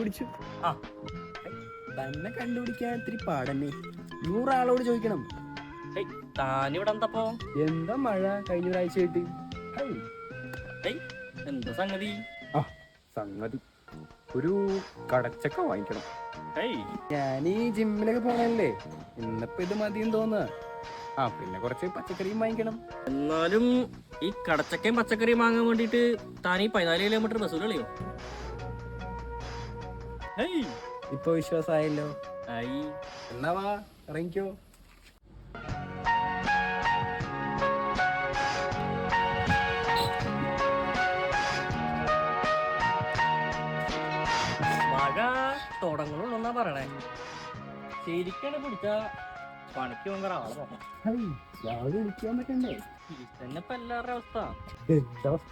കണ്ടുപിടിച്ചു. ആ തന്നെ കണ്ടുപിടിക്കാൻ ഇത്തിരി പാടന്നെ. 100 ആളോട് ചോദിക്കണം. താനിവിടെ എന്തപ്പോ? എന്താ മഴ കഴിഞ്ഞ ഒരാഴ്ചയായിട്ട്? എന്താ സംഗതി? സംഗതി ഒരു കടച്ചക്ക വാങ്ങിക്കണം. ഞാൻ ഈ ജിമ്മിലൊക്കെ പോണല്ലേ, ഇന്നിപ്പോ ഇത് മതിയെന്ന് തോന്നുക. പിന്നെ കുറച്ച് പച്ചക്കറിയും വാങ്ങിക്കണം. എന്നാലും ഈ കടച്ചക്കയും പച്ചക്കറിയും വാങ്ങാൻ വേണ്ടിട്ട് താൻ ഈ 14 കിലോമീറ്റർ ബസ് കളിയോ? ഇപ്പൊ വിശ്വാസമായല്ലോ. ആയി. എന്നാ വാ, ഇറങ്ങിക്കോ. മഴ തുടങ്ങണമെന്നാ പറയണേ. ശരിക്കാണ് പിടിച്ച പണിക്ക് ഭയങ്കര ആളെ നോക്കണം. രാവിലെ വിളിക്കാൻ പറ്റണ്ടേ? തന്നെ ഇപ്പൊ എല്ലാവരുടെ അവസ്ഥ. എന്താ അവസ്ഥ?